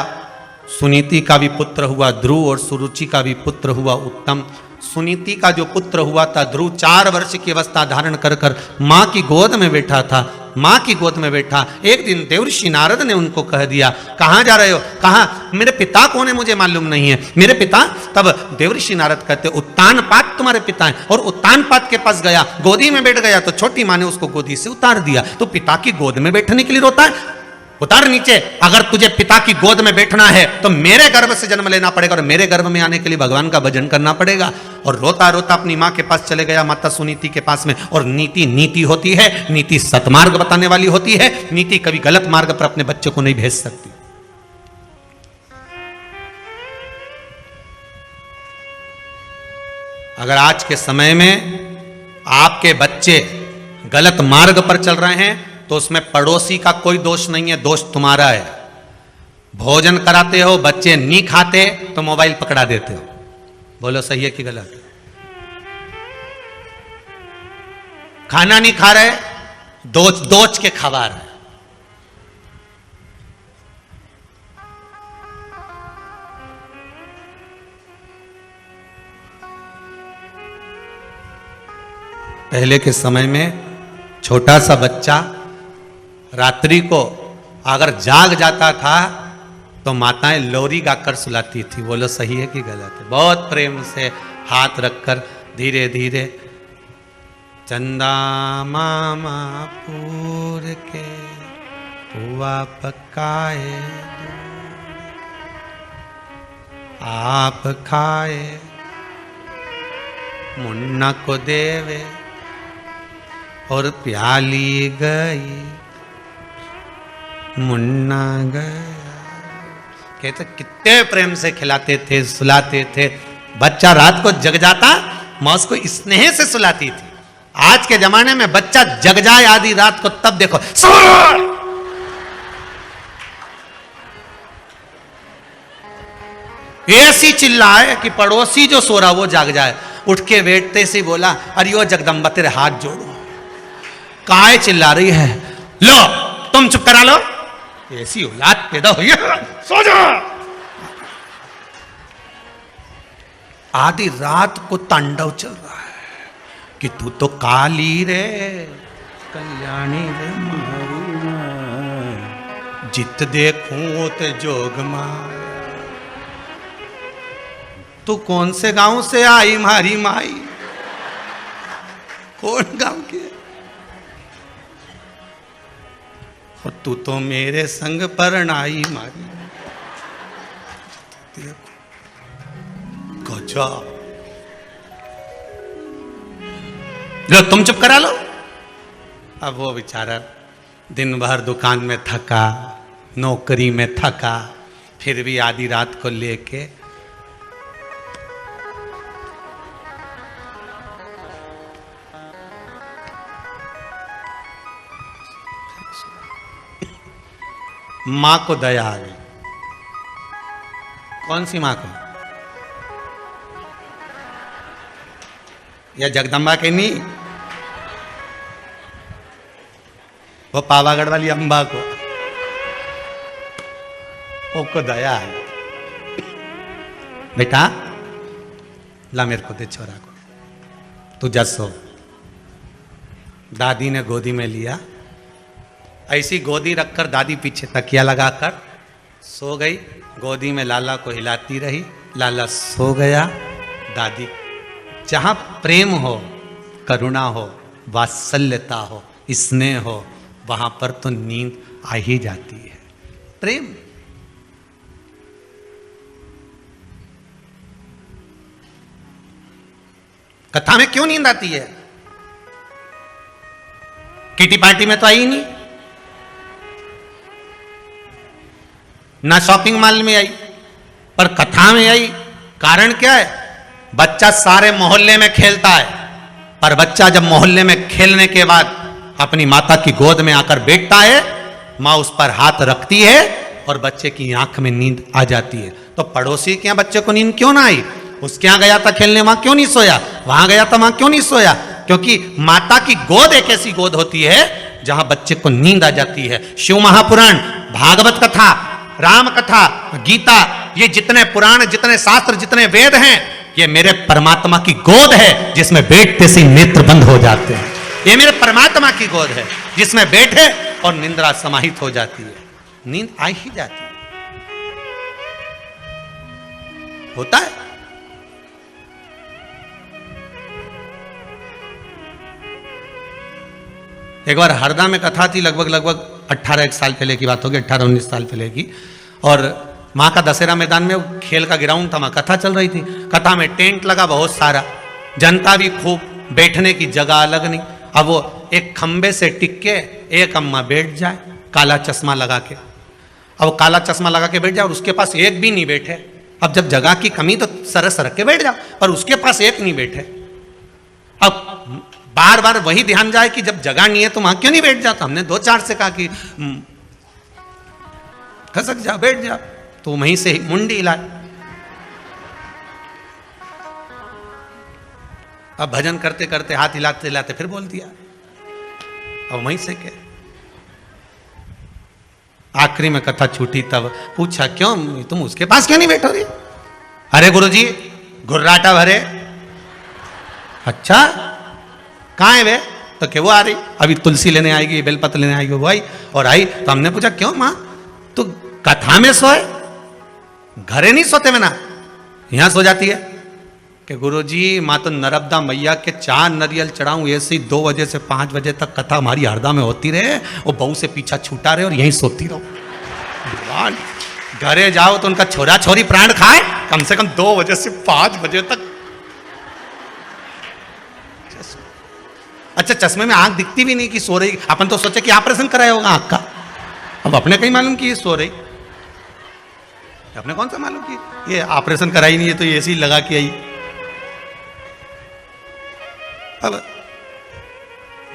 सुनीति का भी पुत्र हुआ ध्रुव और सुरुचि का भी पुत्र हुआ उत्तम। सुनीति का जो पुत्र हुआ था ध्रुव 4 वर्ष की अवस्था धारण कर कर मां की गोद में बैठा था। मां की गोद में बैठा, एक दिन देवर्षि नारद ने उनको कह दिया, कहां जा रहे हो? कहा मेरे पिता कौन है मुझे मालूम नहीं है। मेरे पिता? तब देवर्षि नारद कहते उत्तानपाद तुम्हारे पिता हैं। और उत्तानपाद के पास गया, गोदी में बैठ गया तो छोटी मां ने उसको गोदी से उतार दिया। तो पिता की गोद में बैठने के लिए रोता है? उतार नीचे। अगर तुझे पिता की गोद में बैठना है तो मेरे गर्भ से जन्म लेना पड़ेगा, और मेरे गर्भ में आने के लिए भगवान का भजन करना पड़ेगा। और रोता रोता अपनी मां के पास चले गया, माता सुनीति के पास में। और नीति होती है, नीति सतमार्ग बताने वाली होती है। नीति कभी गलत मार्ग पर अपने बच्चे को नहीं भेज सकती। अगर आज के समय में आपके बच्चे गलत मार्ग पर चल रहे हैं तो उसमें पड़ोसी का कोई दोष नहीं है, दोष तुम्हारा है। भोजन कराते हो, बच्चे नहीं खाते तो मोबाइल पकड़ा देते हो। बोलो सही है कि गलत? खाना नहीं खा रहे, दोच के खवा रहे। पहले के समय में छोटा सा बच्चा रात्रि को अगर जाग जाता था तो माताएं लोरी गाकर सुलाती थी। बोलो सही है कि गलत है? बहुत प्रेम से हाथ रखकर धीरे धीरे चंदा मामा पूर के पुआ पकाए आप खाए मुन्ना को देवे और प्याली गई मुन्ना गया। कहते कितने प्रेम से खिलाते थे, सुलाते थे। बच्चा रात को जग जाता, मां उसको स्नेह से सुलाती थी। आज के जमाने में बच्चा जग जाए आधी रात को तब देखो ऐसी चिल्लाए कि पड़ोसी जो सो रहा वो जाग जाए। उठ के बैठते से बोला, अरे ओ जगदम्बा तेरे हाथ जोड़ो, काय चिल्ला रही है? लो तुम चुप करा लो, ऐसी औलाद पैदा हुई है, सो जा। आधी रात को तांडव चल रहा है कि तू तो काली रे कल्याणी रे जित देखूं ते जोग माया। तू कौन से गांव से आई मारी माई? कौन गांव की? और तू तो मेरे संग परनाई मारी। गजब। लो तुम चुप करा लो। अब वो बेचारा दिन भर दुकान में थका, नौकरी में थका, फिर भी आधी रात को लेके मां को दया आ गई। कौन सी मां को? या जगदम्बा के नहीं, वो पावागढ़ वाली अंबा को, ओको दया आ गई। बेटा ला मेरे को दे छोरा को, तू जा सो। दादी ने गोदी में लिया, ऐसी गोदी रखकर दादी पीछे तकिया लगाकर सो गई। गोदी में लाला को हिलाती रही, लाला सो गया। दादी, जहां प्रेम हो, करुणा हो, वात्सल्यता हो, स्नेह हो, वहां पर तो नींद आ ही जाती है। प्रेम, कथा में क्यों नींद आती है? किटी पार्टी में तो आई नहीं, ना शॉपिंग मॉल में आई, पर कथा में आई। कारण क्या है? बच्चा सारे मोहल्ले में खेलता है, पर बच्चा जब मोहल्ले में खेलने के बाद अपनी माता की गोद में आकर बैठता है, मां उस पर हाथ रखती है और बच्चे की आंख में नींद आ जाती है। तो पड़ोसी के यहां बच्चे को नींद क्यों ना आई? उसके यहां गया था खेलने, वहां क्यों नहीं सोया? वहां गया था, वहां क्यों नहीं सोया? क्योंकि माता की गोद एक ऐसी गोद होती है जहां बच्चे को नींद आ जाती है। शिव महापुराण, भागवत कथा, राम कथा, गीता, ये जितने पुराण, जितने शास्त्र, जितने वेद हैं, ये मेरे परमात्मा की गोद है जिसमें बैठते से नेत्र बंद हो जाते हैं। ये मेरे परमात्मा की गोद है जिसमें बैठे और निंद्रा समाहित हो जाती है, नींद आ ही जाती है। होता है। एक बार हरदा में कथा थी, लगभग 18 साल पहले की बात होगी, 18-19 साल पहले की। और माँ का दशहरा मैदान में खेल का ग्राउंड था, वहाँ कथा चल रही थी। कथा में टेंट लगा बहुत सारा, जनता भी खूब, बैठने की जगह अलग नहीं। अब वो एक खंबे से टिक के एक अम्मा बैठ जाए काला चश्मा लगा के, अब वो काला चश्मा लगा के बैठ जाए और उसके पास एक भी नहीं बैठे। अब जब जगह की कमी तो सरक सरक के बैठ जाओ, पर उसके पास एक नहीं बैठे। अब बार बार वही ध्यान जाए कि जब जगह नहीं है तो वहां क्यों नहीं बैठ जाता। हमने 2-4 से कहा कि खसक जा, बैठ जा, तो वहीं से मुंडी हिलाए। अब भजन करते करते हाथ हिलाते हिलाते फिर बोल दिया, अब वहीं से क्या। आखिरी में कथा छूटी तब पूछा, क्यों तुम उसके पास क्यों नहीं बैठो रही? अरे गुरुजी घुर्राटा भरे। अच्छा कहाँ है वे? तो क्या वो आ रही, अभी तुलसी लेने आएगी, बेलपत्र लेने आएगी। वो आई और आई तो हमने पूछा, क्यों माँ तू कथा में सोए, घरे नहीं सोते में ना, यहां सो जाती है? कि गुरुजी माँ तो नर्मदा मैया के 4 नरियल चढ़ाऊं, ऐसी 2 बजे से 5 बजे तक कथा हमारी हरदा में होती रहे, वो बहू से पीछा छूटा रहे और यहीं सोती रहो। घरे जाओ तो उनका छोरा छोरी प्राण खाए, कम से कम 2 बजे से 5 बजे तक। अच्छा चश्मे में आंख दिखती भी नहीं कि सो रही, अपन तो सोचे कि ऑपरेशन कराया होगा आंख का, अब अपने कहीं मालूम कि ये सो रही, अपने कौन सा मालूम कि ये ऑपरेशन कराई नहीं है तो ये ऐसे ही लगा के आई। अब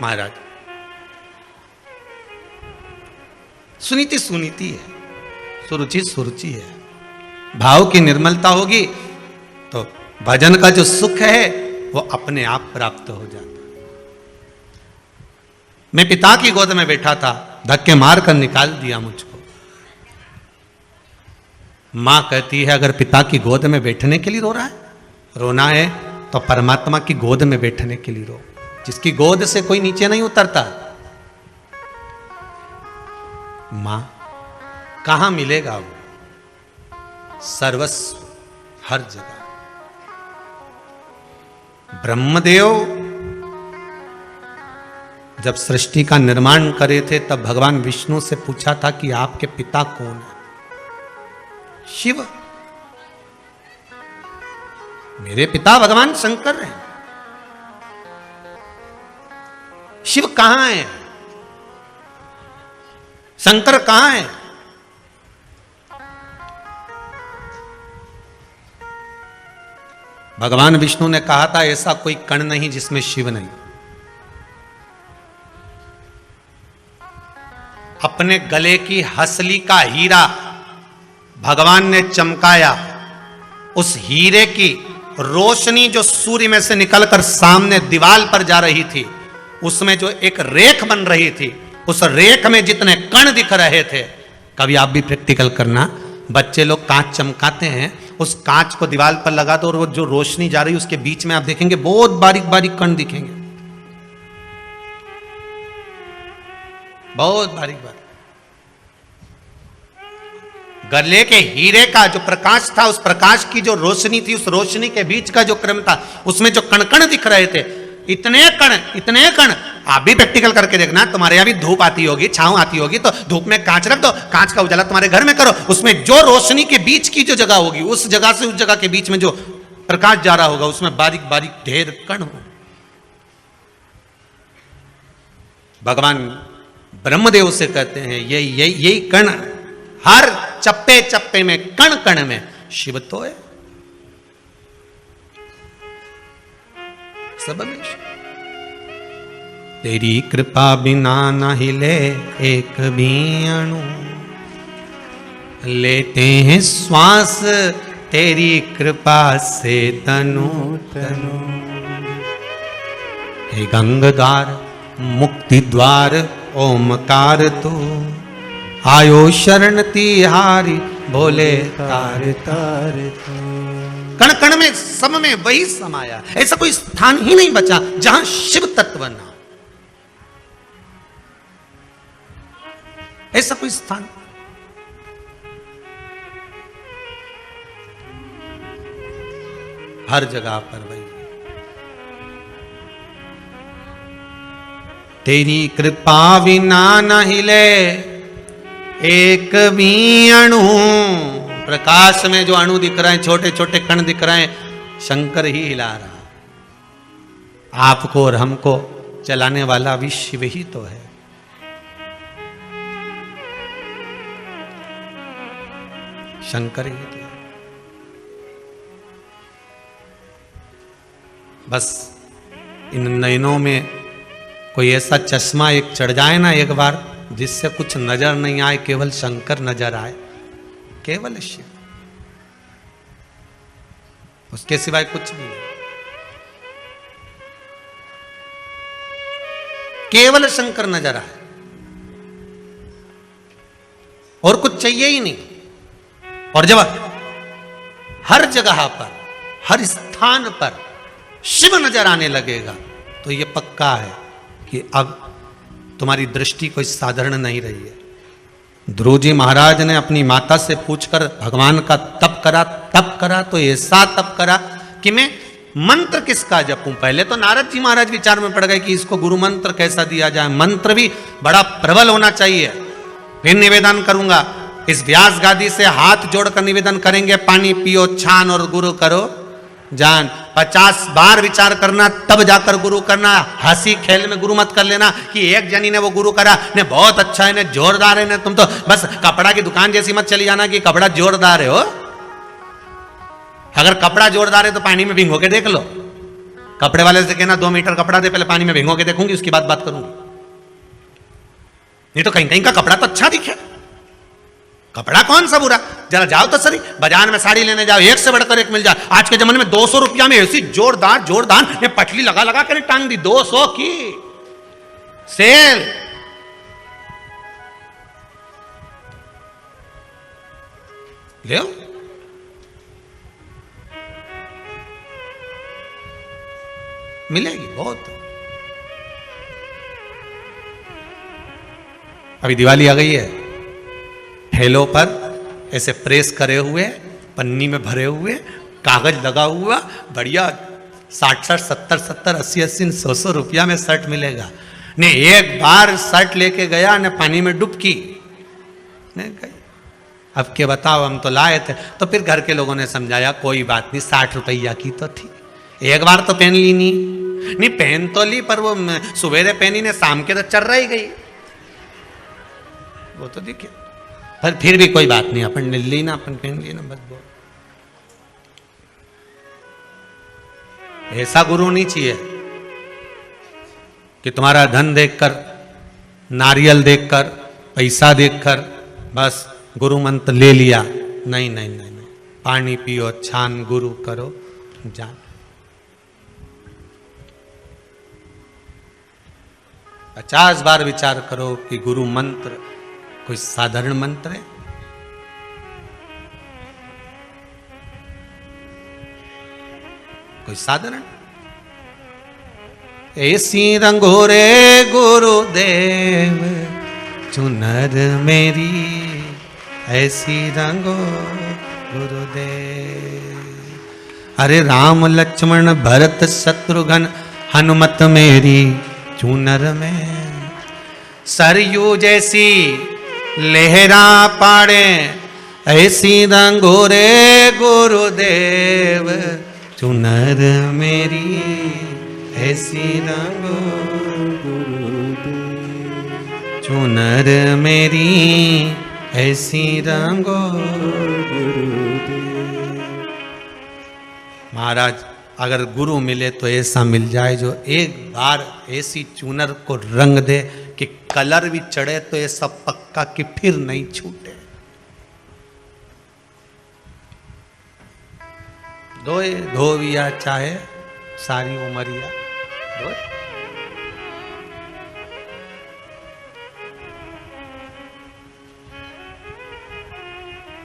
महाराज सुनीति सुनीति है, सुरुचि सुरुचि है, भाव की निर्मलता होगी तो भजन का जो सुख है वो अपने आप प्राप्त हो जाता। मैं पिता की गोद में बैठा था, धक्के मार कर निकाल दिया मुझको। मां कहती है अगर पिता की गोद में बैठने के लिए रो रहा है, रोना है तो परमात्मा की गोद में बैठने के लिए रो, जिसकी गोद से कोई नीचे नहीं उतरता। मां कहां मिलेगा वो? सर्वस्व, हर जगह। ब्रह्मदेव जब सृष्टि का निर्माण करे थे तब भगवान विष्णु से पूछा था कि आपके पिता कौन है? शिव। मेरे पिता भगवान शंकर हैं। शिव कहां है? शंकर कहां है? भगवान विष्णु ने कहा था ऐसा कोई कण नहीं जिसमें शिव नहीं। अपने गले की हसली का हीरा भगवान ने चमकाया। उस हीरे की रोशनी जो सूर्य में से निकलकर सामने दीवार पर जा रही थी, उसमें जो एक रेख बन रही थी, उस रेख में जितने कण दिख रहे थे, कभी आप भी प्रैक्टिकल करना, बच्चे लोग कांच चमकाते हैं, उस कांच को दीवार पर लगा दो और वो जो रोशनी जा रही है उसके बीच में आप देखेंगे बहुत बारीक बारीक कण दिखेंगे, बहुत बारीक बारीक। गले के हीरे का जो प्रकाश था, उस प्रकाश की जो रोशनी थी, उस रोशनी के बीच का जो क्रम था, उसमें जो कण कण दिख रहे थे, इतने कण। आप भी प्रैक्टिकल करके देखना, तुम्हारे यहां भी धूप आती होगी, छांव आती होगी, तो धूप में कांच रख दो, कांच का उजाला तुम्हारे घर में करो, उसमें जो रोशनी के बीच की जो जगह होगी, उस जगह से उस जगह के बीच में जो प्रकाश जा रहा होगा, उसमें बारीक बारीक ढेर कण हो। भगवान ब्रह्मदेव से कहते हैं यही कण, हर चप्पे चप्पे में, कण कण में शिव तो है, सब में शिव। तेरी कृपा बिना न हिले एक भी अणु, लेते हैं श्वास तेरी कृपा से तनु तनु। हे गंगाधार मुक्ति द्वार ओमकार तू, आयो शरण तिहारी भोले तार तार तू। कण कण में, सब में वही समाया, ऐसा कोई स्थान ही नहीं बचा जहां शिव तत्व ना, ऐसा कोई स्थान। हर जगह पर वही। तेरी कृपा बिना न हिले एक भी अणु। प्रकाश में जो अणु दिख रहे हैं, छोटे छोटे कण दिख रहे हैं, शंकर ही हिला रहा। आपको और हमको चलाने वाला भी शिव ही तो है। शंकर ही तो है। बस इन नयनों में कोई ऐसा चश्मा एक चढ़ जाए ना एक बार, जिससे कुछ नजर नहीं आए, केवल शंकर नजर आए, केवल शिव, उसके सिवाय कुछ नहीं, केवल शंकर नजर आए और कुछ चाहिए ही नहीं। और जब हर जगह पर, हर स्थान पर शिव नजर आने लगेगा, तो यह पक्का है कि अब तुम्हारी दृष्टि कोई साधारण नहीं रही है। ध्रुव जी महाराज ने अपनी माता से पूछकर भगवान का तप करा तो ऐसा तप करा कि मैं मंत्र किसका जपूं। पहले तो नारद जी महाराज विचार में पड़ गए कि इसको गुरु मंत्र कैसा दिया जाए, मंत्र भी बड़ा प्रबल होना चाहिए। फिर निवेदन करूंगा, इस व्यास गादी से हाथ जोड़कर निवेदन करेंगे, पानी पियो छान और गुरु करो जान। 50 बार विचार करना तब जाकर गुरु करना। हंसी खेल में गुरु मत कर लेना कि एक जनी ने वो गुरु करा ने बहुत अच्छा है, ने जोरदार है, ने तुम तो बस कपड़ा की दुकान जैसी मत चली जाना कि कपड़ा जोरदार है हो। अगर कपड़ा जोरदार है तो पानी में भिगो के देख लो। कपड़े वाले से कहना 2 मीटर कपड़ा दे, पहले पानी में भिगो के देखूंगी, उसके बाद बात करूंगी। नहीं तो कहीं कहीं का कपड़ा तो अच्छा दिखे, कपड़ा कौन सा बुरा। जरा जाओ तो सही बाजार में साड़ी लेने जाओ, एक से बढ़कर एक मिल जाए। आज के जमाने में 200 रुपया में ऐसी जोरदार ने पटली लगा लगा कर टांग दी, 200 की सेल। ले मिलेगी बहुत। अभी दिवाली आ गई है, ठेलों पर ऐसे प्रेस करे हुए, पन्नी में भरे हुए, कागज लगा हुआ, बढ़िया 60, 70, 80, 100 रुपया में शर्ट मिलेगा। ने एक बार शर्ट लेके गया, ने पानी में डुबकी ने गई। अब के बताओ, हम तो लाए थे। तो फिर घर के लोगों ने समझाया कोई बात नहीं, 60 रुपया की तो थी, एक बार तो पहन ली। नहीं पहन तो ली, पर वो सवेरे पहनी ने शाम के तो चल रही गई, वो तो दिखे। पर फिर भी कोई बात नहीं, अपन ने ली ना, अपन पहन ली ना, बस वो। ऐसा गुरु नहीं चाहिए कि तुम्हारा धन देखकर, नारियल देखकर, पैसा देखकर बस गुरु मंत्र ले लिया, नहीं नहीं नहीं नहीं, पानी पियो, छान गुरु करो, जान। 50 बार विचार करो कि गुरु मंत्र कोई साधारण मंत्र है? कोई साधारण? ऐसी रंगोरे गुरुदेव चुनर मेरी, ऐसी रंगो गुरुदेव। अरे राम लक्ष्मण भरत शत्रुघ्न हनुमत मेरी चुनर में, सरयू जैसी लहरा पाड़े, ऐसी रंगोरे गुरुदेव चुनर मेरी, ऐसी रंगो गुरुदेव चुनर मेरी, ऐसी रंगो गुरुदेव। महाराज अगर गुरु मिले तो ऐसा मिल जाए जो एक बार ऐसी चुनर को रंग दे कि कलर भी चढ़े तो ऐसा पक्का कि फिर नहीं छूटे। धोविया चाहे सारी उमरिया दो।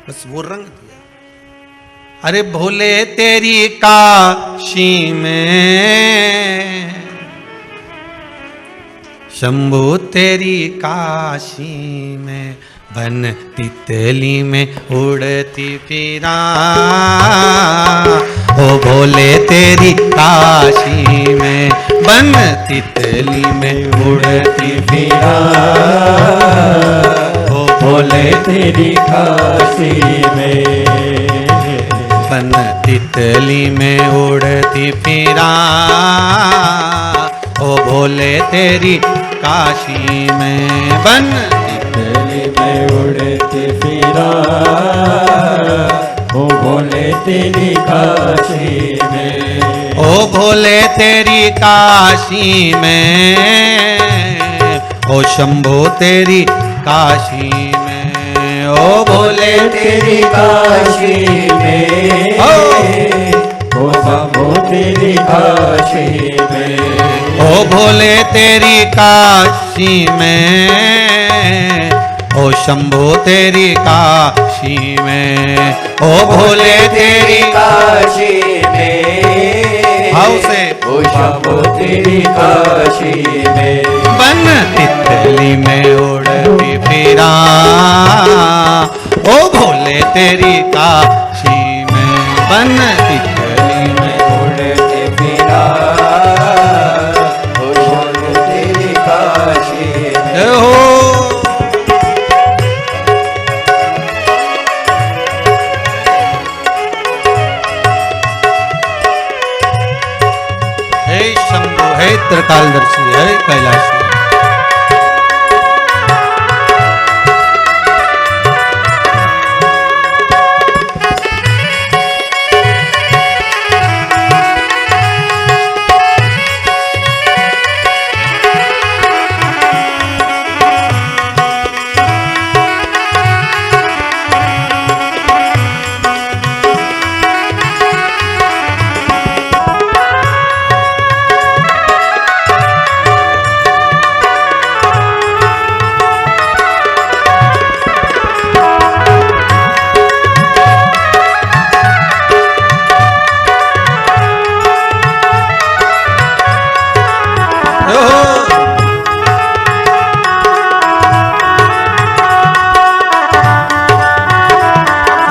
बस वो रंग दिया। अरे भोले तेरी काशी में, शंभू तेरी काशी में, बन तितली में उड़ती फिरा, ओ भोले तेरी काशी में, बन तितली में उड़ती फिरा, ओ भोले तेरी काशी में, बन तितली में उड़ती फिरा, ओ भोले तेरी काशी में, बन तितली में उड़ती फिरा, ओ भोले तेरी काशी में, ओ भोले तेरी काशी में, ओ शंभो तेरी काशी में, ओ भोले तेरी काशी में, ओ शंभो तेरी काशी में, ओ भोले तेरी काशी में, ओ शंभो तेरी काशी में, ओ भोले तेरी काशी में, हाउ से ओ शंभो तेरी काशी में, बन तितली में उड़ती फिरा, ओ भोले तेरी काशी में, बन तितली में उड़ते फिरा, ओ शंभो तेरी काशी में, हो। हे शंभो, हे त्रिकालदर्शी, हे कैलाशी।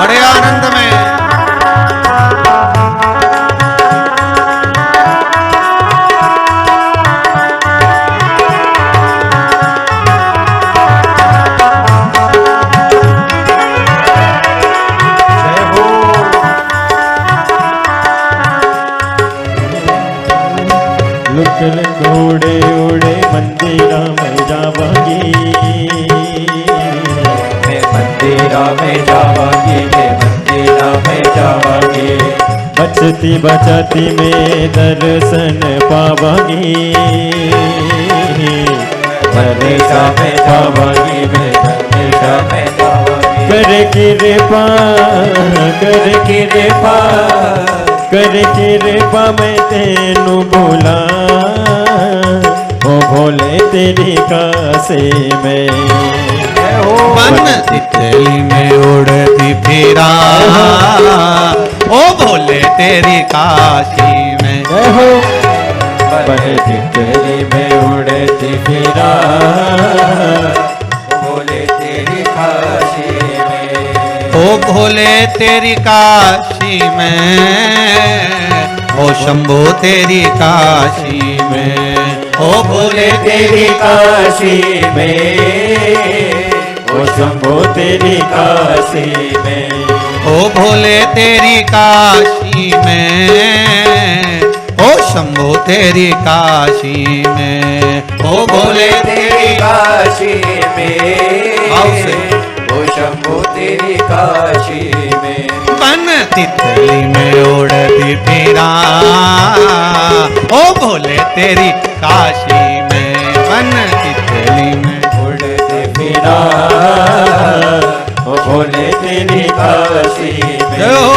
बड़े आनंद में लुकल घोड़े उड़े मंदिरा में जावांगी, मैं मंदिरा में जावांगी, मैं मंदिरा में जावांगी, बचती बचती में दर्शन पावांगी, मंदिरा में जावांगी, मैं तेरा मैं जावांगी। कर कृपा कर कृपा कर कृपा मैं तेनू भुला ओ भोले तेरी काशी में। बन तितली में उड़ती फिरा ओ भोले तेरी काशी में। जय हो बन तितली में उड़ती फिरा भोले तेरी काशी में। ओ भोले तेरी काशी में ओ शंभो तेरी काशी में। ओ भोले तेरी काशी में ओ शंभो तेरी काशी में। ओ भोले तेरी काशी में ओ शंभो तेरी काशी में। ओ भोले तेरी काशी में भाव से। ओ शंभो तेरी काशी में। बन तितली में उड़ती फिरा ओ भोले तेरी काशी में। बन तितली में उड़ते फिरा ओ भोले तेरी काशी में। जय हो।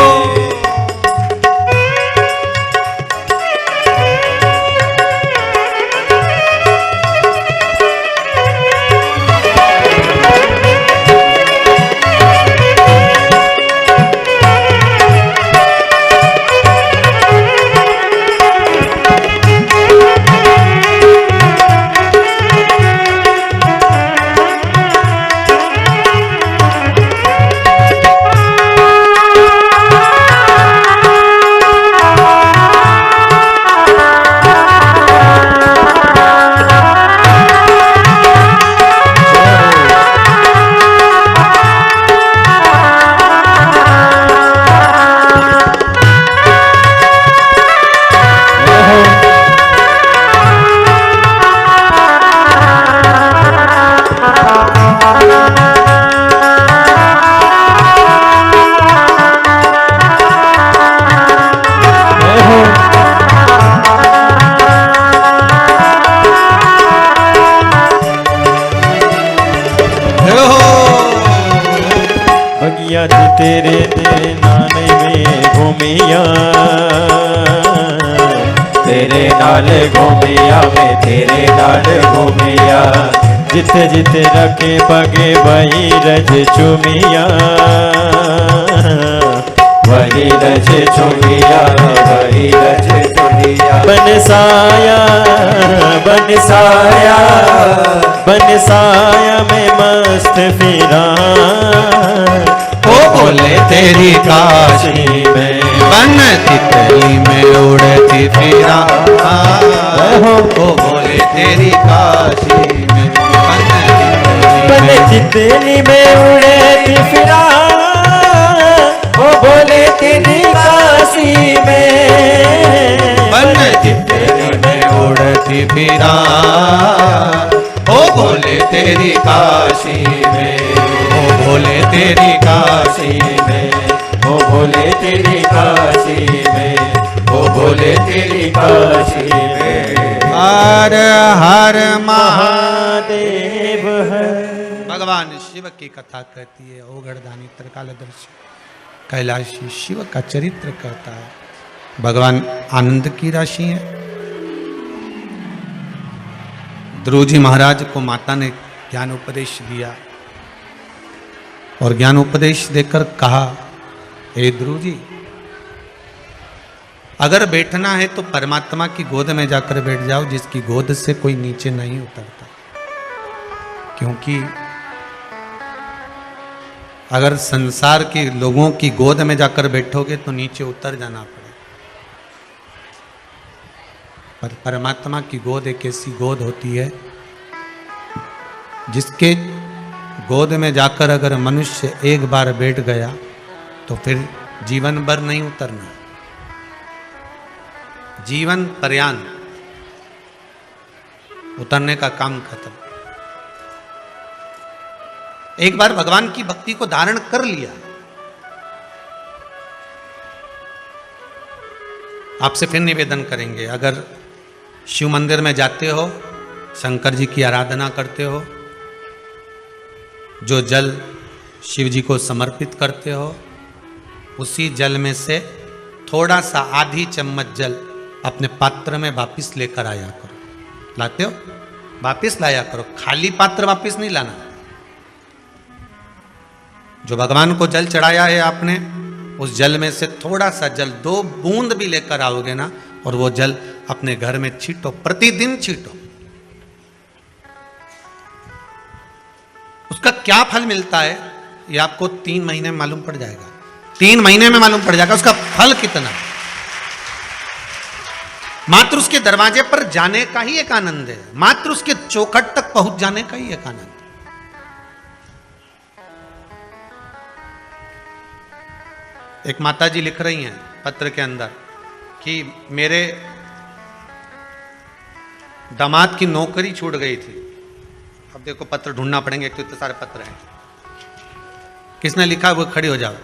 बगिया तेरे नाने में घूमिया तेरे नाल घूमिया मैं तेरे नाल घूमिया। जिथे जिथे रखे बगे वही रज चुमिया वही रज चुमिया वही रज चुमिया। बनसाया बनसाया बनसाया में मस्त फिरा ओ भोले तेरी काशी में। बन तितली में उड़ती फिरा ओ भोले तेरी काशी में। बन तितली में उड़ती फिरा ओ भोले तेरी काशी में। बन तितली में उड़ती फिरा ओ भोले तेरी काशी में। ओ भोले तेरी काशी में। ओ भोले तेरी काशी में ओ भोले तेरी काशी में। हर हर महादेव है। भगवान शिव की कथा कहती है। ओगढ़दानी त्रिकालदर्शी कैलाशी शिव का चरित्र कहता है। भगवान आनंद की राशि है। ध्रुव जी महाराज को माता ने ज्ञान उपदेश दिया और ज्ञान उपदेश देकर कहा, हे ध्रुव जी, अगर बैठना है तो परमात्मा की गोद में जाकर बैठ जाओ, जिसकी गोद से कोई नीचे नहीं उतरता। क्योंकि अगर संसार के लोगों की गोद में जाकर बैठोगे तो नीचे उतर जाना पड़ेगा। पर परमात्मा की गोद एक ऐसी गोद होती है जिसके गोद में जाकर अगर मनुष्य एक बार बैठ गया तो फिर जीवन भर नहीं उतरना, जीवन पर्यंत उतरने का काम खत्म। एक बार भगवान की भक्ति को धारण कर लिया, आपसे फिर निवेदन करेंगे, अगर शिव मंदिर में जाते हो, शंकर जी की आराधना करते हो, जो जल शिव जी को समर्पित करते हो, उसी जल में से थोड़ा सा आधी चम्मच जल अपने पात्र में वापिस लेकर आया करो। लाते हो? वापिस लाया करो, खाली पात्र वापिस नहीं लाना। जो भगवान को जल चढ़ाया है आपने, उस जल में से थोड़ा सा जल 2 बूंद भी लेकर आओगे ना, और वो जल अपने घर में छींटो, प्रतिदिन छींटो। उसका क्या फल मिलता है ये आपको 3 महीने में मालूम पड़ जाएगा। 3 महीने में मालूम पड़ जाएगा उसका फल कितना। मात्र उसके दरवाजे पर जाने का ही एक आनंद है, मात्र उसके चौखट तक पहुंच जाने का ही एक आनंद है। एक माता जी लिख रही हैं पत्र के अंदर कि मेरे दामाद की नौकरी छूट गई थी। अब देखो पत्र ढूंढना पड़ेंगे, एक तो इतने सारे पत्र हैं। किसने लिखा वो खड़ी हो जाओ।